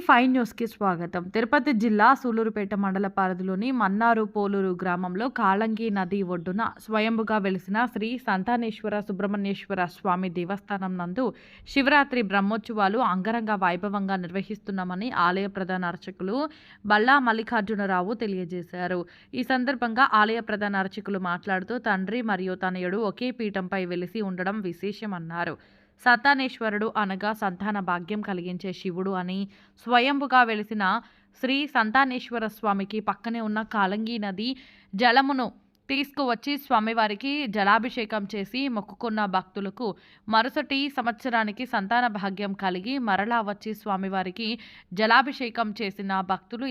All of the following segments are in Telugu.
ఫైవ్ న్యూస్కి స్వాగతం. తిరుపతి జిల్లా సూలూరుపేట మండల పరిధిలోని మన్నారు పోలూరు గ్రామంలో కాళంగి నది ఒడ్డున స్వయంభుగా వెలిసిన శ్రీ సంతానేశ్వర సుబ్రహ్మణ్యేశ్వర స్వామి దేవస్థానం నందు శివరాత్రి బ్రహ్మోత్సవాలు అంగరంగ వైభవంగా నిర్వహిస్తున్నామని ఆలయ ప్రధాన అర్చకులు బల్లా మల్లికార్జునరావు తెలియజేశారు. ఈ సందర్భంగా ఆలయ ప్రధాన అర్చకులు మాట్లాడుతూ తండ్రి మరియు తనయుడు ఒకే పీఠంపై వెలిసి ఉండడం విశేషమన్నారు. సంతానేశ్వరుడు అనగా సంతాన భాగ్యం కలిగించే శివుడు అని, స్వయంభుగా వెలిసిన శ్రీ సంతానేశ్వర స్వామికి పక్కనే ఉన్న కాళంగి నది జలమును తీసుకువచ్చి స్వామివారికి జలాభిషేకం చేసి మొక్కుకున్న భక్తులకు మరుసటి సంవత్సరానికి సంతాన భాగ్యం కలిగి మరలా వచ్చి స్వామివారికి జలాభిషేకం చేసిన భక్తులు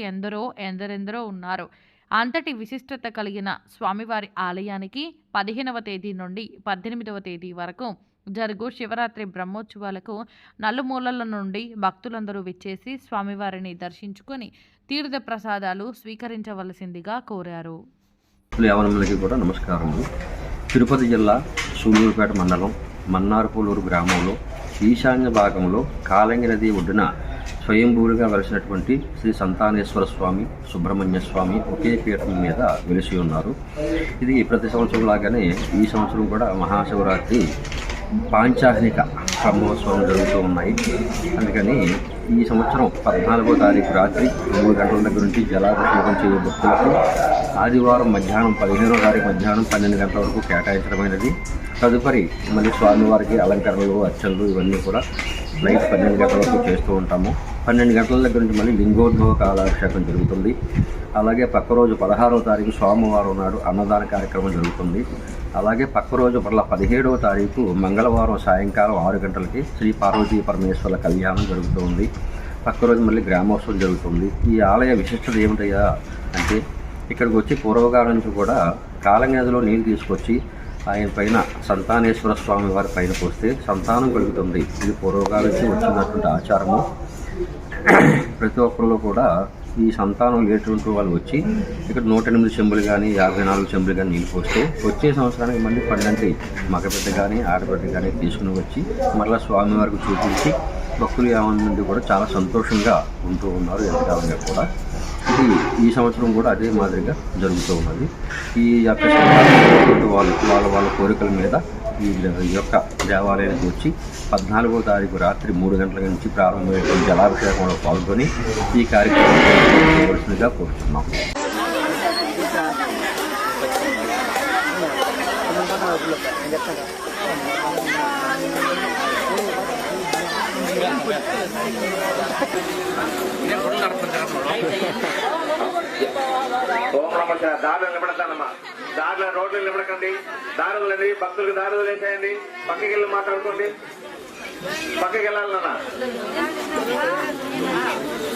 ఎందరెందరో ఉన్నారు. అంతటి విశిష్టత కలిగిన స్వామివారి ఆలయానికి 15వ తేదీ నుండి 18వ తేదీ వరకు జరుగు శివరాత్రి బ్రహ్మోత్సవాలకు నలుమూలల నుండి భక్తులందరూ విచ్చేసి స్వామివారిని దర్శించుకొని తీర్థ ప్రసాదాలు స్వీకరించవలసిందిగా కోరారు. కూడా నమస్కారము. తిరుపతి జిల్లా సూలూరుపేట మండలం మన్నారపూలూరు గ్రామంలో ఈశాన్య భాగంలో కాళంగి నది ఒడ్డున స్వయంభూరుగా వెలిసినటువంటి శ్రీ సంతానేశ్వర స్వామి సుబ్రహ్మణ్య స్వామి ఒకే పీఠం మీద వెలిసి ఉన్నారు. ఇది ప్రతి సంవత్సరం లాగానే ఈ సంవత్సరం కూడా మహాశివరాత్రి పాంచాహ్నిక బ్రహ్మోత్సవం జరుగుతూ ఉన్నాయి. అందుకని ఈ సంవత్సరం 14వ తారీఖు రాత్రి 3 గంటల దగ్గర నుంచి జలాభిషేకం చేయే భక్తులకు ఆదివారం మధ్యాహ్నం 15వ తారీఖు మధ్యాహ్నం 12 గంటల వరకు కేటాయించడమైనది. తదుపరి మళ్ళీ స్వామివారికి అలంకరణలు అర్చనలు ఇవన్నీ కూడా నైట్ 12 గంటల వరకు చేస్తూ ఉంటాము. 12 గంటల దగ్గర నుంచి మళ్ళీ లింగోద్భవ కాలాభిషేకం జరుగుతుంది. అలాగే పక్క రోజు 16వ తారీఖు సోమవారం నాడు అన్నదాన కార్యక్రమం జరుగుతుంది. అలాగే పక్క రోజు మరలా 17వ తారీఖు మంగళవారం సాయంకాలం 6 గంటలకి శ్రీ పార్వతీ పరమేశ్వరుల కళ్యాణం జరుగుతుంది. పక్క రోజు మళ్ళీ గ్రామోత్సవం జరుగుతుంది. ఈ ఆలయ విశిష్టత ఏమిటయ్యా అంటే ఇక్కడికి వచ్చి పూర్వకాలం నుంచి కూడా కాళంగి నదిలో నీరు తీసుకొచ్చి ఆయన పైన సంతానేశ్వర స్వామి వారి పైన పోస్తే సంతానం కలుగుతుంది. ఇది పూర్వకాలం నుంచి వచ్చినటువంటి ఆచారము. ప్రతి ఒక్కరిలో కూడా ఈ సంతానం లేటువంటి వాళ్ళు వచ్చి ఇక్కడ 108 చెంబులు కానీ 54 చెంబులు కానీ నీళ్ళు పోస్తే వచ్చే సంవత్సరానికి మళ్ళీ 12 మగబిడ్డ కానీ ఆడబిడ్డ కానీ తీసుకుని వచ్చి మళ్ళీ స్వామివారికి చూపించి భక్తులు ఏమంది కూడా చాలా సంతోషంగా ఉంటూ ఉన్నారు. ఎంతకాలంగా కూడా ఇది ఈ సంవత్సరం కూడా అదే మాదిరిగా జరుగుతూ ఉన్నది. ఈ యొక్క వాళ్ళ కోరికల మీద ఈ యొక్క దేవాలయానికి వచ్చి 14వ తారీఖు రాత్రి 3 గంటల నుంచి ప్రారంభమైన జలాభిషేకంలో పాల్గొని ఈ కార్యక్రమం చేయవలసిందిగా కోరుతున్నాం. దారులు నిలబడతానమ్మా, దారిలో రోడ్లు నిలబడకండి, దారులని భక్తులకు దారులు వేసేయండి, పక్కకి వెళ్ళి మాట్లాడుకోండి, పక్కకి వెళ్ళాలన్నా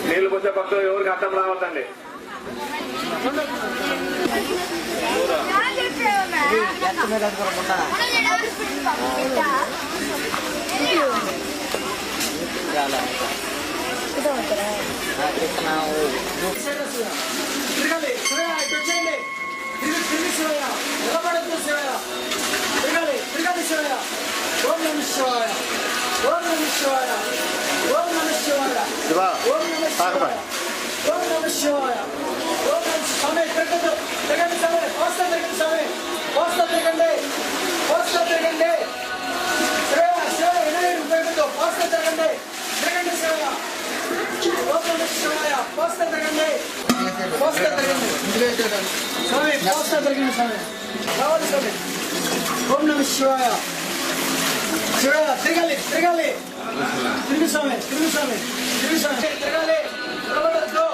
నీళ్లు పోసే భక్తులు ఎవరికి అర్థం రావద్దండి. ఓం నమ శివాయ. శివాయ తిరగాలి తిరగాలి తిరుగు స్వామి తిరుగు స్వామి తిరుగు స్వామి తిరగాలి నిలబడద్దు.